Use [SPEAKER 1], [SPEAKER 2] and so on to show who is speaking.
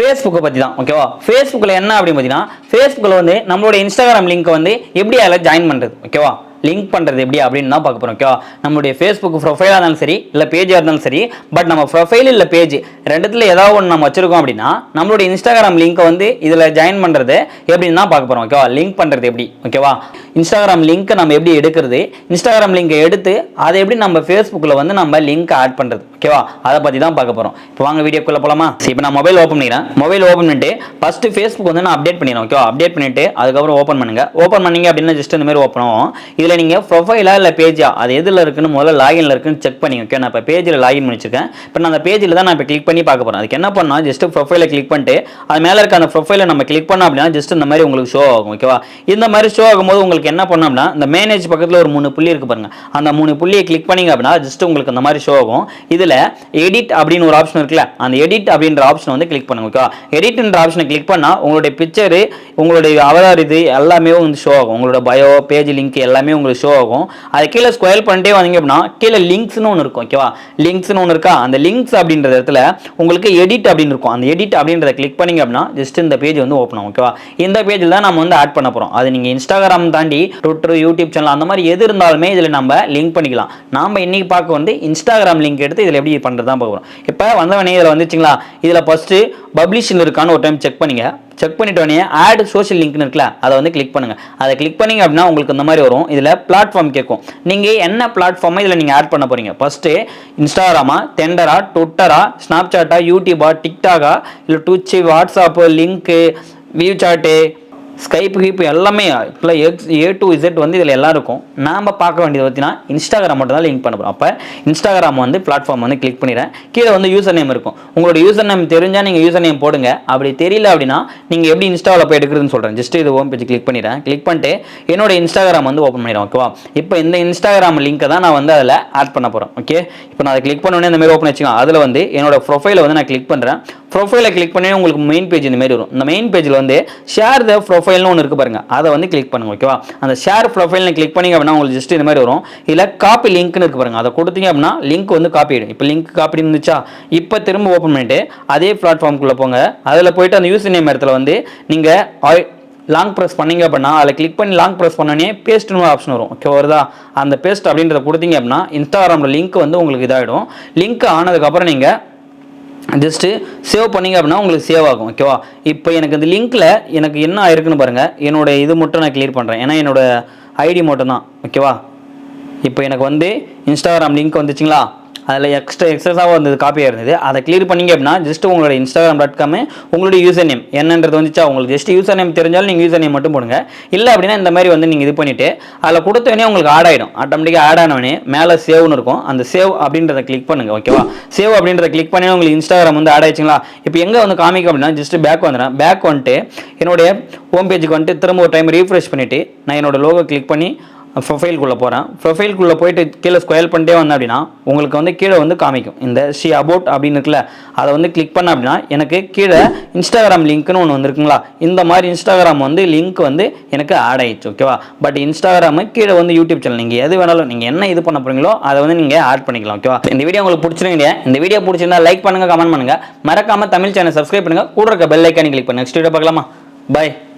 [SPEAKER 1] Facebook பத்தி தான் ஓகேவா. Facebookல என்ன அப்படி பார்த்தீங்கன்னா, Facebookல வந்து நம்மளோட Instagram லிங்க் வந்து எப்படி அதில் ஜாயின் பண்றது ஓகேவா, லிங்க் பண்ணுறது எப்படி அப்படின்னு தான் பார்க்க போகிறோம் ஓகேவா. நம்மளுடைய ஃபேஸ்புக் ப்ரொஃபைலாக இருந்தாலும் சரி இல்லை பேஜாக இருந்தாலும் சரி, பட் நம்ம ப்ரொஃபைல் இல்லை பேஜ் ரெண்டுத்துல ஏதாவது ஒன்று நம்ம வச்சிருக்கோம் அப்படின்னா நம்மளுடைய இன்ஸ்டாகிராம் லிங்க்கை வந்து இதில் ஜாயின் பண்ணுறது எப்படின்னு தான் பார்க்க போகிறோம் ஓகேவா. லிங்க் பண்ணுறது எப்படி ஓகேவா, இன்ஸ்டாகிராம் லிங்க்கை நம்ம எப்படி எடுக்கிறது, இன்ஸ்டாகிராம் லிங்கை எடுத்து அதை எப்படி நம்ம ஃபேஸ்புக்கில் வந்து நம்ம லிங்க் ஆட் பண்ணுறது ஓகேவா, அதை பற்றி தான் பார்க்க போகிறோம். இப்போ வாங்க வீடியோக்குள்ளே போகலாமா. இப்போ நான் மொபைல் ஓப்பன் பண்ணிக்கிறேன். மொபைல் ஓப்பன் பண்ணிட்டு ஃபஸ்ட்டு ஃபேஸ்புக் வந்து நான் அப்டேட் பண்ணிடுறேன் ஓகேவா. அப்டேட் பண்ணிட்டு அதுக்கப்புறம் ஓப்பன் பண்ணுங்க. ஓப்பன் பண்ணீங்க அப்படின்னா ஜஸ்ட் இந்த மாதிரி ஓப்பன் ஆகும். இதில் நீங்கள் ப்ரொஃபைலா இல்லை பேஜா அது எதில் இருக்குன்னு முதல்ல லாகின்ல இருக்குன்னு செக் பண்ணி ஓகே. நான் இப்போ பேஜில் லாகின் பண்ணிச்சிருக்கேன். இப்போ நான் அந்த பேஜில் தான் நான் இப்போ கிளிக் பண்ணி பார்க்க போகிறேன். அதுக்கு என்ன பண்ணால் ஜஸ்ட் ப்ரொஃபைலை கிளிக் பண்ணிட்டு அது மேலே இருக்க அந்த ப்ரொஃபைலை நம்ம கிளிக் பண்ணோம் அப்படின்னா ஜஸ்ட் இந்த மாதிரி உங்களுக்கு ஷோ ஆகும் ஓகேவா. இந்த மாதிரி ஷோ ஆகும்போது உங்களுக்கு என்ன பண்ணோம் அப்படின்னா இந்த மேனேஜ் பக்கத்தில் ஒரு 3 புள்ளி இருக்கு பாருங்க, அந்த 3 புள்ளியை கிளிக் பண்ணிங்க அப்படின்னா ஜஸ்ட் உங்களுக்கு இந்த மாதிரி ஷோ ஆகும். இதில் எடிட் அப்படின்னு ஒரு ஆப்ஷன் இருக்குல்ல, அந்த எடிட் அப்படின்ற ஆப்ஷன் வந்து கிளிக் பண்ணுங்க ஓகேவா. எடிட்ன்ற ஆப்ஷனை கிளிக் பண்ணால் உங்களுடைய பிக்சரு உங்களுடைய அவதார் இது எல்லாமே வந்து ஷோ ஆகும். உங்களோட பயோ பேஜ் லிங்க் எல்லாமே உங்களுக்கு ஷோ ஆகும். அது கீழே ஸ்க்ரோல் பண்ணிட்டே வந்தீங்க அப்படின்னா கீழே லிங்க்ஸ்னு ஒன்று இருக்கும் ஓகேவா. லிங்க்ஸ்னு ஒன்று இருக்கா, அந்த லிங்க்ஸ் அப்படின்ற இடத்துல உங்களுக்கு எடிட் அப்படின்னு இருக்கும். அந்த எடிட் அப்படின்றத கிளிக் பண்ணிங்க அப்படின்னா ஜஸ்ட் இந்த பேஜ் வந்து ஓப்பன் ஆகும் ஓகேவா. இந்த பேஜில் தான் நம்ம வந்து ஆட் பண்ண போகிறோம். அது நீங்கள் இன்ஸ்டாகிராம் தாண்டி ட்விட்டர் யூடியூப் சேனல் அந்த மாதிரி எது இருந்தாலுமே இதில் நம்ம லிங்க் பண்ணிக்கலாம். நாம் இன்னைக்கு பார்க்க வந்து இன்ஸ்டாகிராம் லிங்க் எடுத்து இதில் எப்படி பண்ணுறது தான் பார்க்குறோம். இப்போ வந்தவனே இதில் வந்துச்சுங்களா, இதில் ஃபஸ்ட்டு பப்ளிஷில் இருக்கான்னு ஒரு டைம் செக் பண்ணிங்க. செக் பண்ணிட்டோன்னே ஆட் சோஷியல் லிங்க்னு இருக்குல்ல, அதை வந்து கிளிக் பண்ணுங்க. அதை கிளிக் பண்ணிங்க அப்படின்னா உங்களுக்கு இந்த மாதிரி வரும். இதில் பிளாட்ஃபார்ம் கேட்கும். நீங்கள் என்ன பிளாட்ஃபார்மை இதில் நீங்கள் ஆட் பண்ண போகிறீங்க. ஃபஸ்ட்டு இன்ஸ்டாகிராமா, டெண்டரா, ட்விட்டரா, ஸ்னாப்சாட்டா, யூடியூபா, டிக்டாகா, இல்லை ட்விட்ச், வாட்ஸ்அப்பு, லிங்க்கு, வியூ சாட்டு, ஸ்கைப் கீப் எல்லாமே இப்போ A to Z வந்து இதில் எல்லாம் இருக்கும். நாம் பார்க்க வேண்டியது பார்த்தீங்கன்னா இன்ஸ்டாகிராம் மட்டும் தான் லிங்க் பண்ண போகிறோம். அப்போ இன்ஸ்டாகிராம் வந்து பிளாட்ஃபார்ம் வந்து கிளிக் பண்ணிடுறேன். கீழே வந்து யூசர் நேம் இருக்கும். உங்களோட யூசர் நேம் தெரிஞ்சால் நீங்கள் யூசர் நேம் போடுங்க. அப்படி தெரியல அப்படின்னா நீங்கள் எப்படி இன்ஸ்டாவில் போய் எடுக்கிறதுன்னு சொல்கிறேன். ஜஸ்ட் இது ஹோம் பேஜ் கிளிக் பண்ணிடுறேன். கிளிக் பண்ணிட்டு என்னோட இன்ஸ்டாகிராம் வந்து ஓப்பன் பண்ணிடுறேன் ஓகேவா. இப்போ இந்த இன்ஸ்டாகிராம் லிங்க்கை தான் நான் வந்து அதில் ஆட் பண்ண போகிறேன் ஓகே. இப்போ நான் அதை கிளிக் பண்ணோன்னே இந்த மாதிரி ஓப்பன் வச்சுக்கலாம். அதில் வந்து என்னோட ப்ரொஃபைலை வந்து நான் கிளிக் பண்ணுறேன். ப்ரொஃபைலை கிளிக் பண்ணி உங்களுக்கு மெயின் பேஜ் இந்த மாதிரி வரும். இந்த மெயின் பேஜில் வந்து ஷேர் த ப்ரொஃபைல்னு ஒன்று இருக்குது பாருங்க, அதை வந்து கிளிக் பண்ணுங்க ஓகேவா. அந்த ஷேர் ப்ரொஃபைல்னு கிளிக் பண்ணிங்க அப்படின்னா உங்களுக்கு ஜஸ்ட் இந்த மாதிரி வரும். இல்லை காப்பி லிங்க்னு இருக்கு பாருங்க, அதை கொடுத்தீங்க அப்படின்னா லிங்க் வந்து காப்பி ஆகிடும். இப்போ லிங்க் காப்பி இருந்துச்சா, இப்போ திரும்ப ஓப்பன் பண்ணிட்டு அதே பிளாட்ஃபார்முக்குள்ளே போங்க. அதில் போயிட்டு அந்த யூசர் நேம் இடத்துல வந்து நீங்கள் லாங் ப்ரெஸ் பண்ணீங்க அப்படின்னா அதில் கிளிக் பண்ணி லாங் ப்ரெஸ் பண்ணோன்னே பேஸ்ட்னு ஒரு ஆப்ஷன் வரும் ஓகே வருதா. அந்த பேஸ்ட் அப்படின்றத கொடுத்தீங்க அப்படின்னா இன்ஸ்டாகிராமில் லிங்க் வந்து உங்களுக்கு இதாகிடும். லிங்க் ஆனதுக்கப்புறம் நீங்கள் ஜஸ்ட்டு சேவ் பண்ணிங்க அப்படின்னா உங்களுக்கு சேவ் ஆகும் ஓகேவா. இப்போ எனக்கு இந்த லிங்க்கில் எனக்கு என்ன ஆயிருக்குன்னு பாருங்கள். என்னோட இது மட்டும் நான் கிளியர் பண்ணுறேன், ஏன்னா என்னோட ஐடி மட்டும் தான் ஓகேவா. இப்போ எனக்கு வந்து இன்ஸ்டாகிராம் லிங்க் வந்துச்சுங்களா, அதில் எக்ஸ்ட்ராவாக வந்தது காப்பியாக இருந்தது. அதை கிளியர் பண்ணிங்க அப்படின்னா ஜஸ்ட் உங்களோட Instagram.com உங்களுடைய யூசர் நேம் என்னன்றது வந்துச்சா, உங்களுக்கு ஜஸ்ட் யூசர் நேம் தெரிஞ்சாலும் நீங்கள் யூசர் நேம் மட்டும் போடுங்க. இல்லை அப்படின்னா இந்த மாதிரி வந்து நீங்கள் இது பண்ணிவிட்டு அதில் கொடுத்தவனே உங்களுக்கு ஆட் ஆகிடும். ஆட்டோமேட்டிக்காக ஆட் ஆனவனே மேலே சேவ்னு இருக்கும். அந்த சேவ் அப்படின்றத கிளிக் பண்ணுங்கள் ஓகேவா. சேவ் அப்படின்றத கிளிக் பண்ணி உங்களுக்கு இன்ஸ்டாகிராம் வந்து ஆட் ஆயிடுச்சுங்களா. இப்போ எங்கே வந்து காமிக்கும் அப்படின்னா ஜஸ்ட் பேக் வந்துடுறேன். பேக் வந்துட்டு என்னுடைய ஹோம் பேஜுக்கு வந்துட்டு திரும்ப ஒரு டைம் ரீஃப்ரெஷ் பண்ணிவிட்டு நான் என்னோட லோகோ கிளிக் பண்ணி ப்ரொஃபைல்குள்ளே போகிறேன். ப்ரொஃபைல்குள்ளே போயிட்டு கீழே ஸ்க்ரோல் பண்ணிட்டே வந்தேன் அப்படின்னா உங்களுக்கு வந்து கீழே வந்து காமிக்கும் இந்த ஷி அபவுட் அப்படின்னு இருக்குல்ல, அதை வந்து கிளிக் பண்ண அப்படின்னா எனக்கு கீழே இன்ஸ்டாகிராம் லிங்க்னு ஒன்று வந்துருக்குங்களா. இந்த மாதிரி இன்ஸ்டாகிராம் வந்து லிங்க் வந்து எனக்கு ஆட் ஆயிடுச்சு ஓகேவா. பட் இன்ஸ்டாகிராமு கீழே வந்து யூடியூப் சேனல் நீங்கள் எது வேணாலும் நீங்கள் என்ன இது பண்ண போகிறீங்களோ அதை வந்து நீங்கள் ஆட் பண்ணிக்கலாம் ஓகேவா. இந்த வீடியோ உங்களுக்கு பிடிச்சிருங்க. இந்த வீடியோ பிடிச்சிருந்தா லைக் பண்ணுங்கள், கமெண்ட் பண்ணுங்கள், மறக்காமல் தமிழ் சேனல் சப்ஸ்கிரைப் பண்ணுங்கள், கூட இருக்க பெல் ஐக்கானை கிளிக் பண்ணுங்கள். நெக்ஸ்ட் வீடியோ பார்க்கலாமா, பாய்.